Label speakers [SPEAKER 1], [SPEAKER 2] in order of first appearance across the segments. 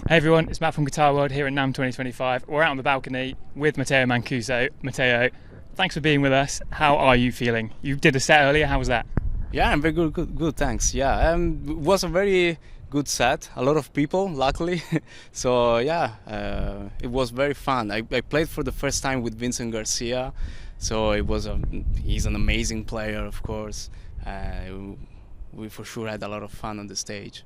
[SPEAKER 1] Hey everyone, it's Matt from Guitar World here at NAMM 2025. We're out on the balcony with Matteo Mancuso. Matteo, thanks for being with us. How are you feeling? You did a set earlier, how was that?
[SPEAKER 2] Yeah, I'm very good, thanks. Yeah, it was a very good set. A lot of people, luckily. So yeah, it was very fun. I played for the first time with Vincent Garcia, so he's an amazing player, of course. We for sure had a lot of fun on the stage.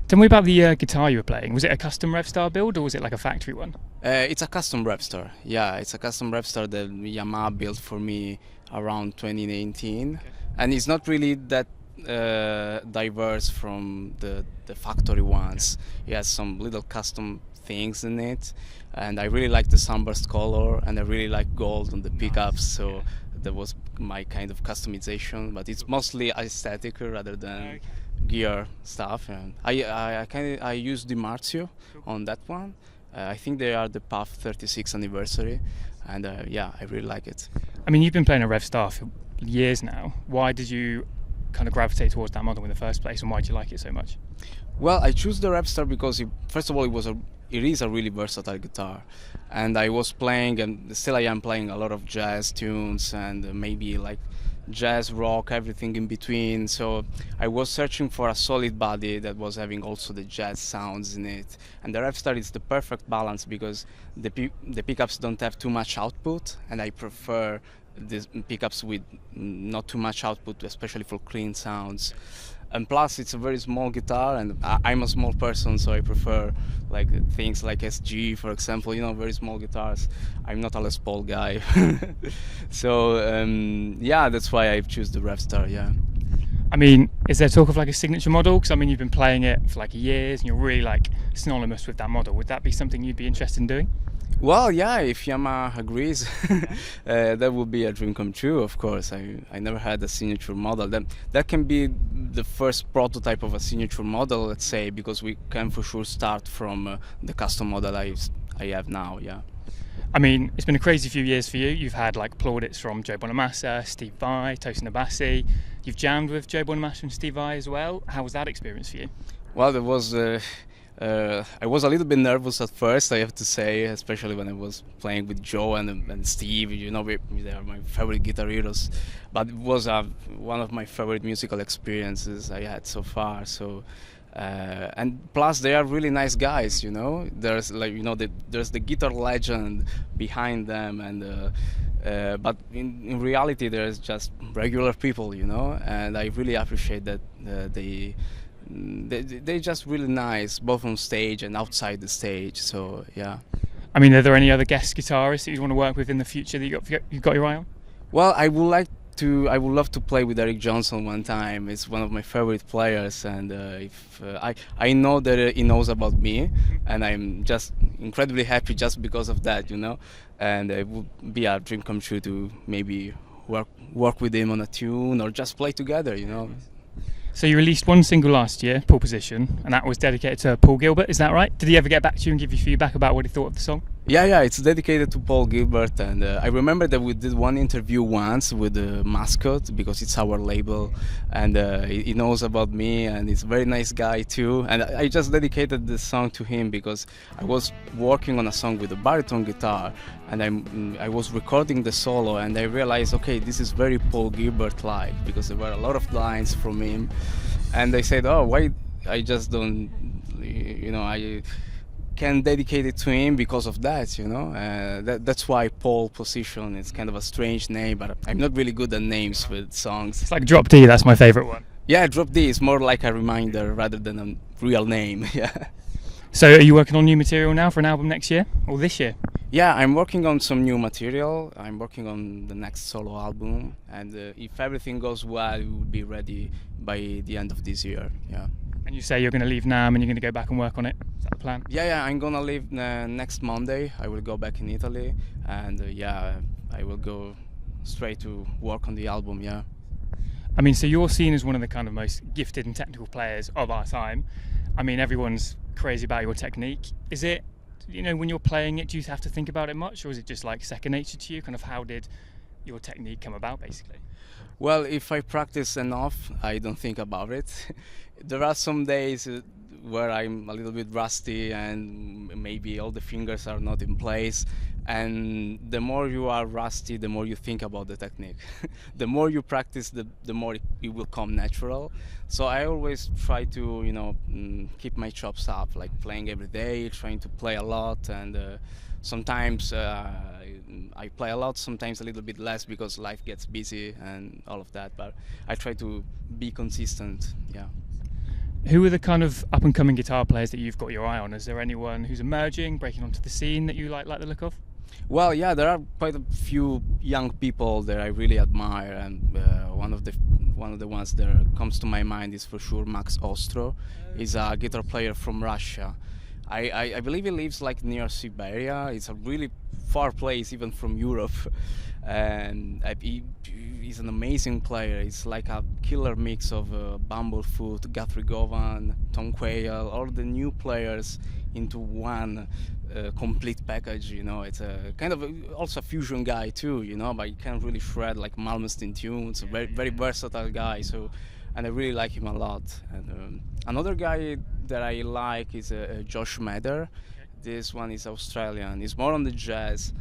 [SPEAKER 1] Tell me about the guitar you were playing. Was it a custom Revstar build or was it like a factory one?
[SPEAKER 2] It's a custom Revstar. Yeah, it's a custom Revstar that Yamaha built for me around 2019,
[SPEAKER 1] Okay.
[SPEAKER 2] and it's not really that diverse from the factory ones. It has some little custom things in it, and I really like the sunburst color, and I really like gold on the pickups. So that was my kind of customization, but it's mostly aesthetic rather than
[SPEAKER 1] Okay.
[SPEAKER 2] gear stuff. And I used the Marzio on that one. I think they are the PAF 36 anniversary, and yeah, I really like it.
[SPEAKER 1] I mean, you've been playing a Revstar for years now. Why did you kind of gravitate towards that model in the first place and why do you like it so much?
[SPEAKER 2] Well, I choose the Revstar because first of all, it is a really versatile guitar, and I was playing, and still I am playing a lot of jazz tunes and maybe like jazz, rock, everything in between. So I was searching for a solid body that was having also the jazz sounds in it, and the Revstar is the perfect balance because the pickups don't have too much output, and I prefer the pickups with not too much output, especially for clean sounds. And plus it's a very small guitar, and I'm a small person, so I prefer like things like SG, for example, very small guitars. I'm not a Les Paul guy. So yeah, that's why I choose the Revstar. Yeah.
[SPEAKER 1] I mean, is there talk of like a signature model? Because I mean, you've been playing it for like years and you're really like synonymous with that model. Would that be something you'd be interested in doing?
[SPEAKER 2] Well, yeah, if Yamaha agrees, that would be a dream come true, of course. I never had a signature model. That can be the first prototype of a signature model, let's say, because we can for sure start from the custom model I have now, yeah.
[SPEAKER 1] I mean, it's been a crazy few years for you. You've had like plaudits from Joe Bonamassa, Steve Vai, Tosin Abasi. You've jammed with Joe Bonamassa and Steve Vai as well. How was that experience for you?
[SPEAKER 2] Well, there was. I was a little bit nervous at first, I have to say, especially when I was playing with Joe and Steve. They are my favorite guitar heroes. But it was one of my favorite musical experiences I had so far. So, and plus they are really nice guys. There's there's the guitar legend behind them, and but in reality, there's just regular people. And I really appreciate that they're just really nice, both on stage and outside the stage. So yeah.
[SPEAKER 1] I mean, are there any other guest guitarists that you want to work with in the future that you've got your eye on?
[SPEAKER 2] Well, I would love to play with Eric Johnson one time. It's one of my favorite players, and if I know that he knows about me, and I'm just incredibly happy just because of that. And it would be a dream come true to maybe work with him on a tune or just play together.
[SPEAKER 1] So you released one single last year, Pole Position, and that was dedicated to Paul Gilbert, is that right? Did he ever get back to you and give you feedback about what he thought of the song?
[SPEAKER 2] Yeah, it's dedicated to Paul Gilbert, and I remember that we did one interview once with the Mascot because it's our label, and he knows about me, and he's a very nice guy too. And I just dedicated this song to him because I was working on a song with a baritone guitar, and I was recording the solo, and I realized, okay, this is very Paul Gilbert-like because there were a lot of lines from him, and I said, oh, why I just don't, I can dedicate it to him because of that. That's why Pole Position is kind of a strange name, but I'm not really good at names with songs.
[SPEAKER 1] It's like Drop D, that's my favourite one.
[SPEAKER 2] Yeah, Drop D is more like a reminder rather than a real name. Yeah.
[SPEAKER 1] So are you working on new material now for an album next year or this year?
[SPEAKER 2] Yeah, I'm working on some new material. I'm working on the next solo album, and if everything goes well, it will be ready by the end of this year. Yeah.
[SPEAKER 1] And you say you're going to leave NAMM and you're going to go back and work on it. Is that the plan?
[SPEAKER 2] Yeah, I'm gonna leave next Monday. I will go back in Italy, and yeah, I will go straight to work on the album. Yeah.
[SPEAKER 1] I mean, so you're seen as one of the kind of most gifted and technical players of our time. I mean, everyone's crazy about your technique. Is it, when you're playing it, do you have to think about it much, or is it just like second nature to you? Kind of how did your technique come about, basically?
[SPEAKER 2] Well, if I practice enough, I don't think about it. There are some days where I'm a little bit rusty and maybe all the fingers are not in place. And the more you are rusty, the more you think about the technique. The more you practice, the more it will come natural. So I always try to, keep my chops up, like playing every day, trying to play a lot. And sometimes I play a lot, sometimes a little bit less because life gets busy and all of that. But I try to be consistent, yeah.
[SPEAKER 1] Who are the kind of up-and-coming guitar players that you've got your eye on? Is there anyone who's emerging, breaking onto the scene that you like the look of?
[SPEAKER 2] Well, yeah, there are quite a few young people that I really admire, and one of the ones that comes to my mind is for sure Max Ostro. He's a guitar player from Russia. I believe he lives like near Siberia. It's a really far place, even from Europe, and he's an amazing player. It's like a killer mix of Bumblefoot, Guthrie Govan, Tom Quayle, all the new players into one complete package. It's a kind of also a fusion guy too. But he can really shred like Malmsteen tunes. A very versatile guy. So, and I really like him a lot. And another guy that I like is Josh Mather. This one is Australian. He's more on the jazz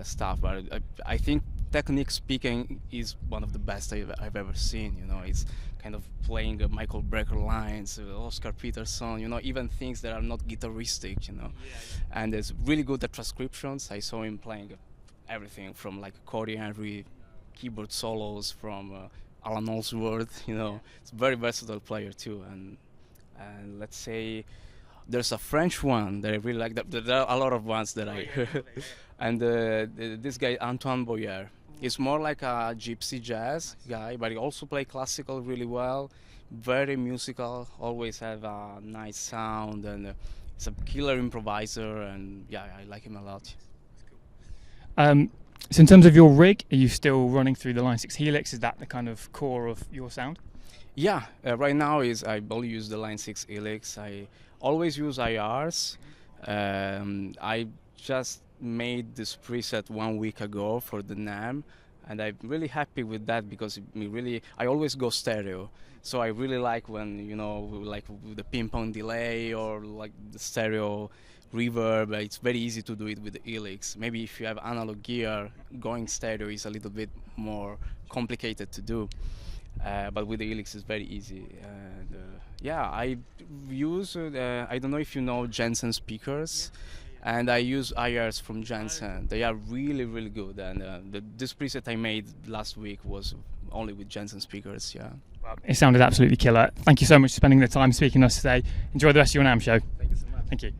[SPEAKER 2] stuff, but I think technique speaking is one of the best I've ever seen. It's kind of playing Michael Brecker lines, Oscar Peterson, even things that are not guitaristic, and it's really good at transcriptions. I saw him playing everything from like Corey Henry keyboard solos from Alan Allsworth. It's a very versatile player too. And let's say there's a French one that I really like. There are a lot of ones that I and this guy Antoine Boyer. He's more like a gypsy jazz guy, but he also plays classical really well. Very musical, always have a nice sound, and he's a killer improviser. And yeah, I like him a lot.
[SPEAKER 1] So in terms of your rig, are you still running through the Line 6 Helix? Is that the kind of core of your sound?
[SPEAKER 2] Yeah, right now I only use the Line 6 Helix. I always use IRs. I just made this preset 1 week ago for the NAMM, and I'm really happy with that because I always go stereo. So I really like when, like with the ping-pong delay or like the stereo reverb. It's very easy to do it with the Helix. Maybe if you have analog gear, going stereo is a little bit more complicated to do. But with the Helix it's very easy. And I use, I don't know if you know Jensen speakers, and I use IRs from Jensen. They are really, really good. And this preset I made last week was only with Jensen speakers, yeah.
[SPEAKER 1] Well, it sounded absolutely killer. Thank you so much for spending the time speaking to us today. Enjoy the rest of your NAMM show.
[SPEAKER 2] Thank you so much.
[SPEAKER 1] Thank you.